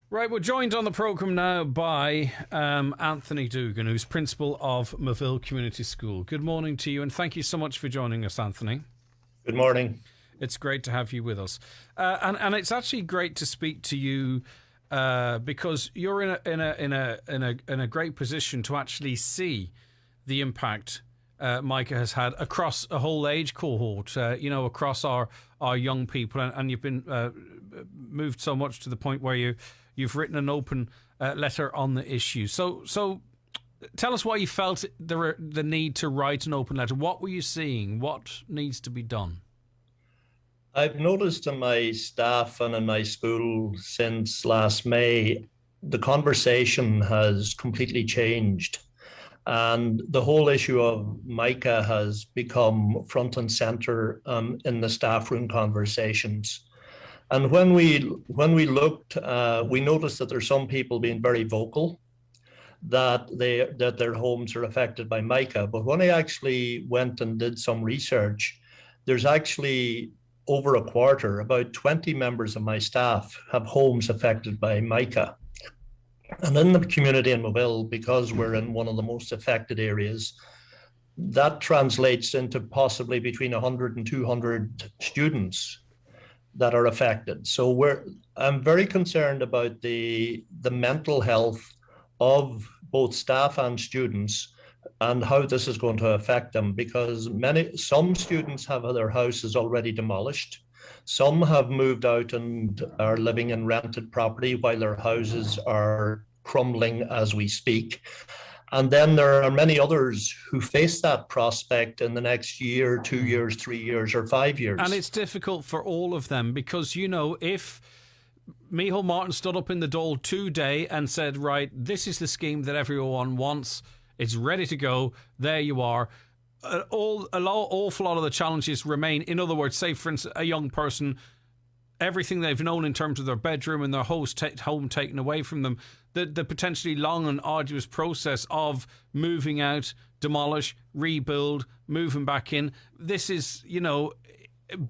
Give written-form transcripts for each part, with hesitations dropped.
Right, we're joined on the programme now by Anthony Doogan, who's principal of Moville Community School. Good morning to you, and thank you so much for joining us, Anthony. Good morning. It's great to have you with us, and it's actually great to speak to you because you're in a great position to actually see the impact Mica has had across a whole age cohort. Across our young people, and you've been moved so much to the point where you've written an open letter on the issue. So tell us why you felt the need to write an open letter. What were you seeing? What needs to be done? I've noticed in my staff and in my school since last May, the conversation has completely changed. And the whole issue of Mica has become front and center in the staff room conversations. And when we looked, we noticed that there's some people being very vocal that their homes are affected by Mica. But when I actually went and did some research, there's actually over a quarter, about 20 members of my staff have homes affected by Mica. And in the community in Moville, because we're in one of the most affected areas, that translates into possibly between 100 and 200 students that are affected. So I'm very concerned about the mental health of both staff and students and how this is going to affect them, because some students have their houses already demolished. Some have moved out and are living in rented property while their houses are crumbling as we speak. And then there are many others who face that prospect in the next year, 2 years, 3 years, or 5 years. And it's difficult for all of them because, if Micheál Martin stood up in the Dáil today and said, right, this is the scheme that everyone wants, it's ready to go, there you are, an awful lot of the challenges remain. In other words, say, for instance, a young person, everything they've known in terms of their bedroom and their home taken away from them, the potentially long and arduous process of moving out, demolish, rebuild, moving back in. This is,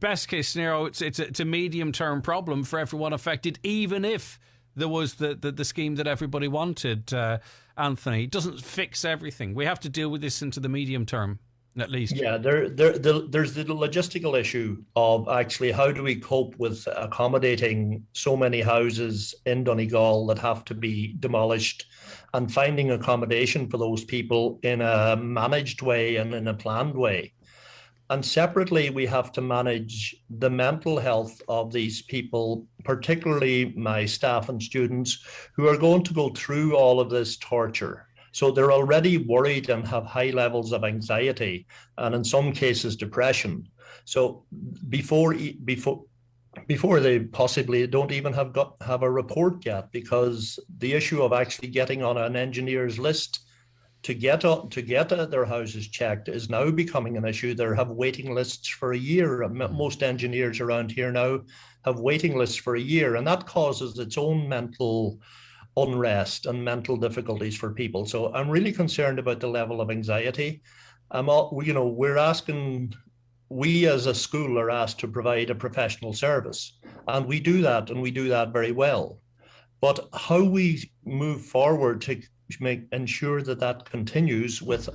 best case scenario, it's a medium-term problem for everyone affected, even if there was the scheme that everybody wanted, Anthony. It doesn't fix everything. We have to deal with this into the medium term, at least. Yeah, there's the logistical issue of actually how do we cope with accommodating so many houses in Donegal that have to be demolished and finding accommodation for those people in a managed way and in a planned way. And separately, we have to manage the mental health of these people, particularly my staff and students who are going to go through all of this torture. So they're already worried and have high levels of anxiety and in some cases depression. So before they possibly don't even have a report yet, because the issue of actually getting on an engineer's list to get their houses checked is now becoming an issue. They have waiting lists for a year. Most engineers around here now have waiting lists for a year, and that causes its own mental unrest and mental difficulties for people. So I'm really concerned about the level of anxiety. We as a school are asked to provide a professional service, and we do that, and we do that very well. But how we move forward to ensure that continues with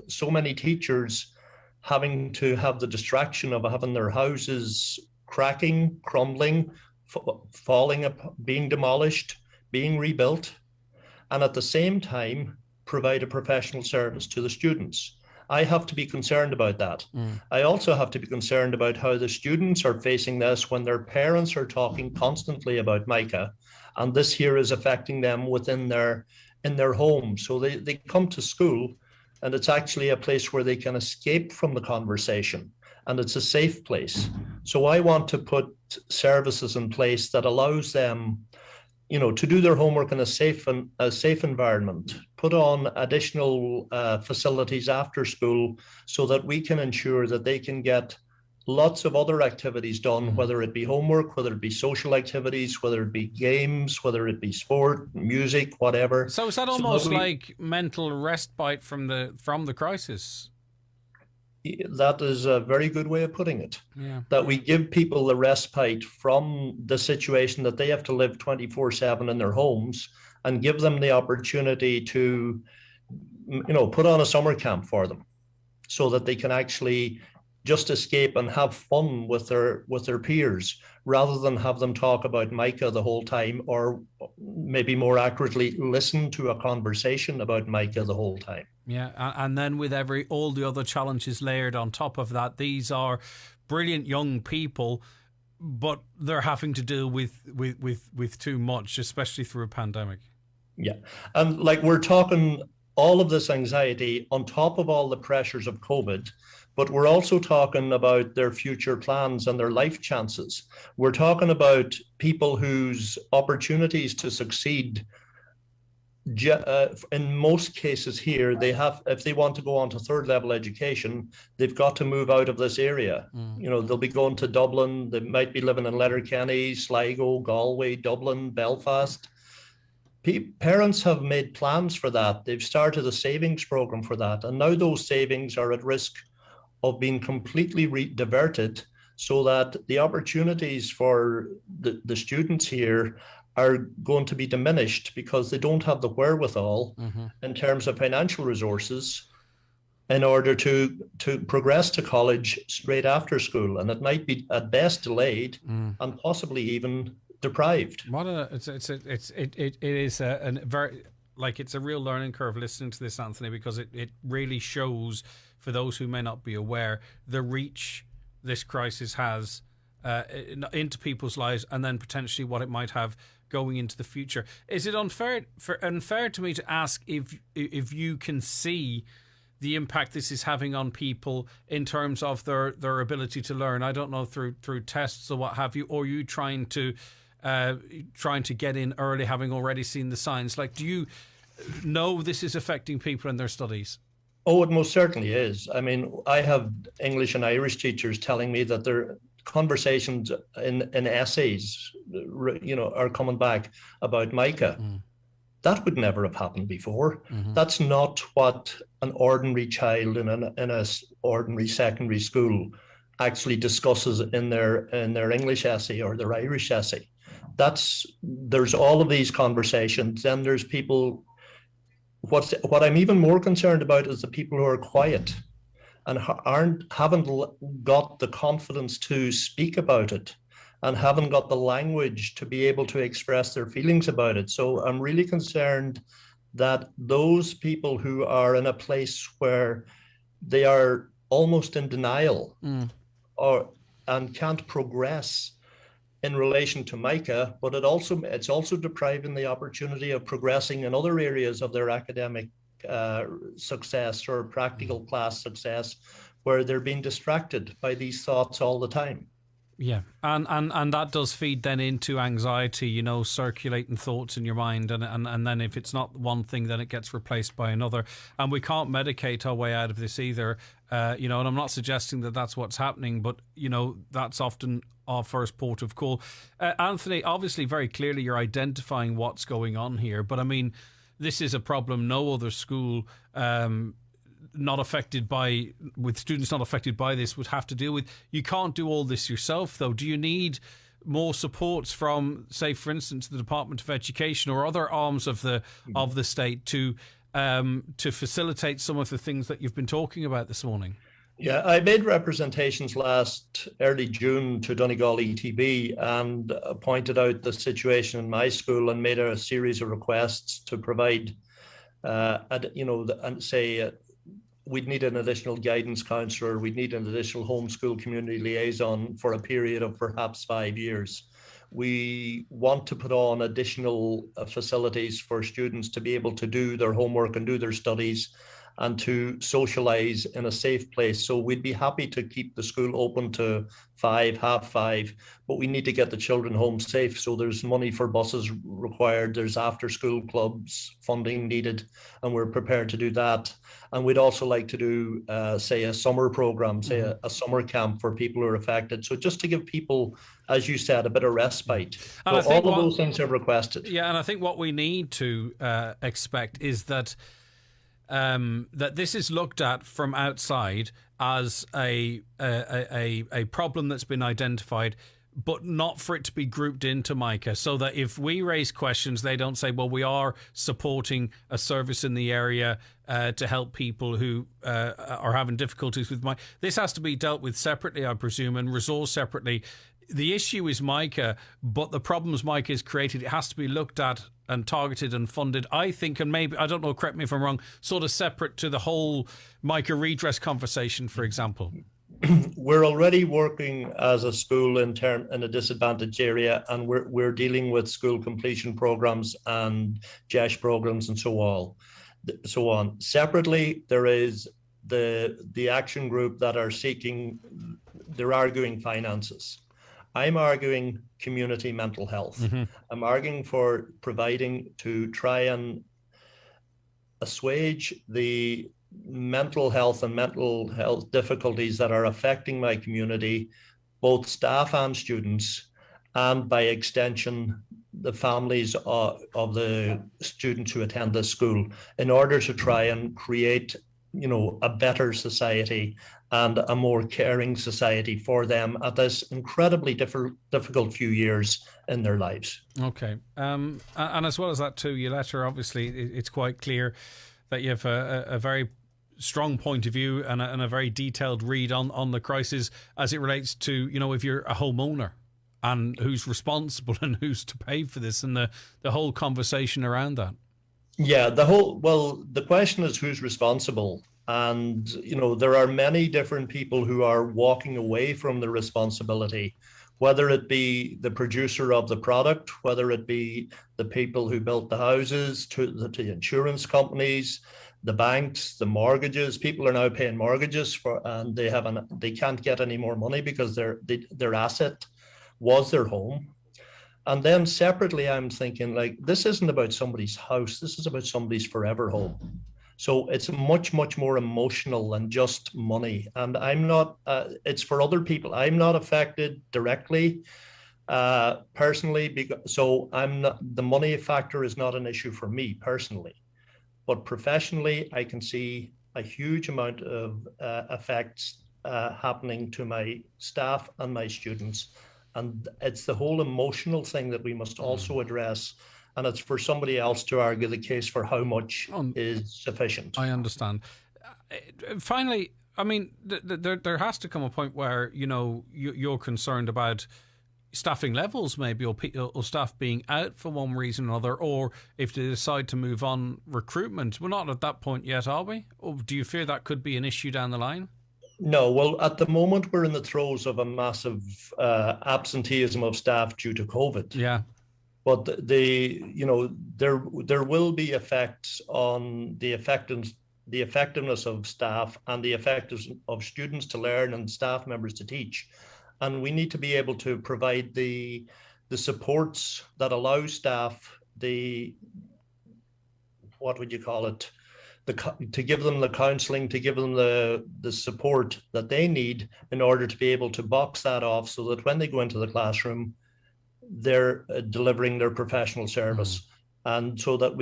so many teachers having to have the distraction of having their houses cracking, crumbling, falling up, being demolished, being rebuilt, and at the same time provide a professional service to the students. I have to be concerned about that. I also have to be concerned about how the students are facing this when their parents are talking constantly about Mica, and this here is affecting them in their home. So they come to school, and it's actually a place where they can escape from the conversation, and it's a safe place. So I want to put services in place that allows them to do their homework in a safe environment, put on additional facilities after school so that we can ensure that they can get lots of other activities done, whether it be homework, whether it be social activities, whether it be games, whether it be sport, music, whatever. So is that almost like mental respite from the crisis? That is a very good way of putting it. Yeah. That we give people the respite from the situation that they have to live 24/7 in their homes, and give them the opportunity to, put on a summer camp for them, so that they can actually just escape and have fun with their peers, rather than have them talk about Mica the whole time, or maybe more accurately, listen to a conversation about Mica the whole time. Yeah, and then with all the other challenges layered on top of that, these are brilliant young people, but they're having to deal with too much, especially through a pandemic. Yeah, and like, we're talking all of this anxiety on top of all the pressures of COVID, but we're also talking about their future plans and their life chances. We're talking about people whose opportunities to succeed, in most cases here, if they want to go on to third level education, they've got to move out of this area. They'll be going to Dublin, they might be living in Letterkenny, Sligo, Galway, Dublin, Belfast. Parents have made plans for that. They've started a savings program for that. And now those savings are at risk of being completely diverted, so that the opportunities for the students here are going to be diminished, because they don't have the wherewithal in terms of financial resources in order to progress to college straight after school. And it might be at best delayed and possibly even deprived. It is a very, like, it's a real learning curve listening to this, Anthony, because it really shows, for those who may not be aware, the reach this crisis has into people's lives, and then potentially what it might have going into the future. Is it unfair to me to ask if you can see the impact this is having on people in terms of their ability to learn? I don't know, through tests or what have you, or are you trying to get in early, having already seen the signs? Like, do you know this is affecting people in their studies? Oh, it most certainly is. I mean, I have English and Irish teachers telling me that their conversations in essays, are coming back about Mica. That would never have happened before. That's not what an ordinary child in an ordinary secondary school actually discusses in their English essay or their Irish essay. There's all of these conversations. Then there's people. What I'm even more concerned about is the people who are quiet and haven't got the confidence to speak about it, and haven't got the language to be able to express their feelings about it. So I'm really concerned that those people who are in a place where they are almost in denial and can't progress in relation to Mica, but it's also depriving the opportunity of progressing in other areas of their academic success or practical class success, where they're being distracted by these thoughts all the time. Yeah, and that does feed then into anxiety, circulating thoughts in your mind, and then if it's not one thing, then it gets replaced by another, and we can't medicate our way out of this either, and I'm not suggesting that that's what's happening, but that's often our first port of call. Anthony, obviously very clearly you're identifying what's going on here, but I mean, this is a problem no other school with students not affected by this would have to deal with. You can't do all this yourself, though. Do you need more supports from, say, for instance, the Department of Education or other arms of the state to facilitate some of the things that you've been talking about this morning? Yeah, I made representations early June to Donegal ETB and pointed out the situation in my school and made a series of requests to provide, we'd need an additional guidance counsellor, we'd need an additional homeschool community liaison for a period of perhaps 5 years. We want to put on additional facilities for students to be able to do their homework and do their studies and to socialize in a safe place. So we'd be happy to keep the school open to 5, half 5, but we need to get the children home safe. So there's money for buses required, there's after school clubs funding needed, and we're prepared to do that. And we'd also like to do, say, a summer program, say a summer camp for people who are affected. So just to give people, as you said, a bit of respite. So all of those things are requested. Yeah, and I think what we need to expect is that that this is looked at from outside as a problem that's been identified, but not for it to be grouped into Mica, so that if we raise questions, they don't say, well, we are supporting a service in the area to help people who are having difficulties with Mica. This has to be dealt with separately, I presume, and resourced separately. The issue is Mica, but the problems Mica has created, it has to be looked at and targeted and funded, I think, and maybe, I don't know, correct me if I'm wrong, sort of separate to the whole Mica redress conversation, for example. We're already working as a school in a disadvantaged area, and we're dealing with school completion programs and JESH programs and so on. Separately, there is the action group that are they're arguing finances. I'm arguing community mental health. Mm-hmm. I'm arguing for providing to try and assuage the mental health difficulties that are affecting my community, both staff and students, and by extension, the families of the students who attend this school, in order to try and create, a better society and a more caring society for them at this incredibly difficult few years in their lives. Okay. And as well as that too, your letter, obviously, it's quite clear that you have a very strong point of view and a very detailed read on the crisis as it relates to, if you're a homeowner and who's responsible and who's to pay for this, and the whole conversation around that. Yeah, the question is who's responsible. And, there are many different people who are walking away from the responsibility, whether it be the producer of the product, whether it be the people who built the houses, to the insurance companies, the banks, the mortgages. People are now paying mortgages and they can't get any more money because their asset was their home. And then separately, I'm thinking, this isn't about somebody's house. This is about somebody's forever home. So it's much, much more emotional than just money. And I'm not, it's for other people. I'm not affected directly, personally, so the money factor is not an issue for me personally. But professionally, I can see a huge amount of effects happening to my staff and my students. And it's the whole emotional thing that we must also address. And it's for somebody else to argue the case for how much is sufficient. I understand. Finally, I mean, there has to come a point where, you're concerned about staffing levels maybe, or staff being out for one reason or another, or if they decide to move on, recruitment. We're not at that point yet, are we? Or do you fear that could be an issue down the line? No, well, at the moment, we're in the throes of a massive absenteeism of staff due to COVID. Yeah. But there will be effects on the effectiveness of staff and the effectiveness of students to learn and staff members to teach. And we need to be able to provide the supports that allow staff to give them the counselling, to give them the support that they need in order to be able to box that off, so that when they go into the classroom, they're delivering their professional service. And so that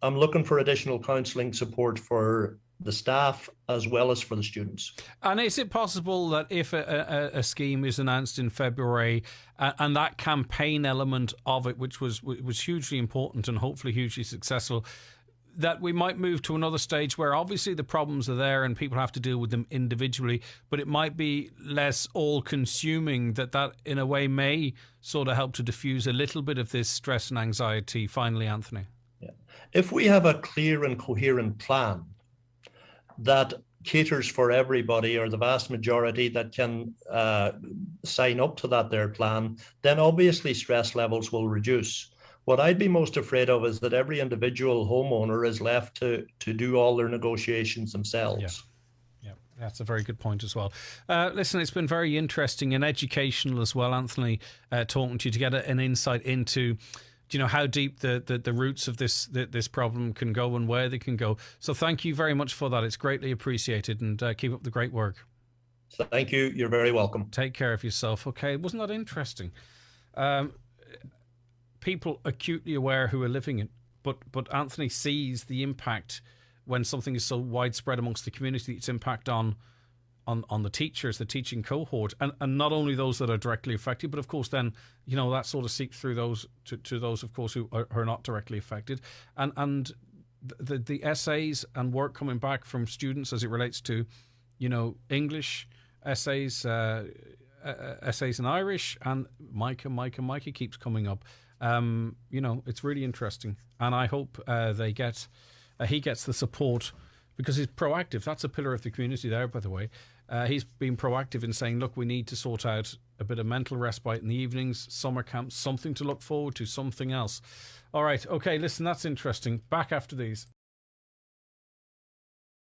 I'm looking for additional counselling support for the staff as well as for the students. And is it possible that if a scheme is announced in February and that campaign element of it, which was hugely important and hopefully hugely successful, that we might move to another stage where obviously the problems are there and people have to deal with them individually, but it might be less all-consuming, that in a way may sort of help to diffuse a little bit of this stress and anxiety finally, Anthony? Yeah. If we have a clear and coherent plan that caters for everybody, or the vast majority that can sign up to their plan, then obviously stress levels will reduce. What I'd be most afraid of is that every individual homeowner is left to do all their negotiations themselves. Yeah, that's a very good point as well. Listen, it's been very interesting and educational as well, Anthony, talking to you to get an insight into how deep the roots of this problem can go and where they can go. So thank you very much for that. It's greatly appreciated, and keep up the great work. Thank you. You're very welcome. Take care of yourself. Okay, wasn't that interesting? People acutely aware who are living it, but Anthony sees the impact when something is so widespread amongst the community, its impact on the teachers, the teaching cohort, and not only those that are directly affected, but of course then, that sort of seeps through those to those, of course, who are not directly affected. And the essays and work coming back from students as it relates to, English essays, essays in Irish, and Mica keeps coming up. It's really interesting. And I hope he gets the support, because he's proactive. That's a pillar of the community there, by the way. He's been proactive in saying, look, we need to sort out a bit of mental respite in the evenings, summer camps, something to look forward to, something else. All right. Okay, listen, that's interesting. Back after these.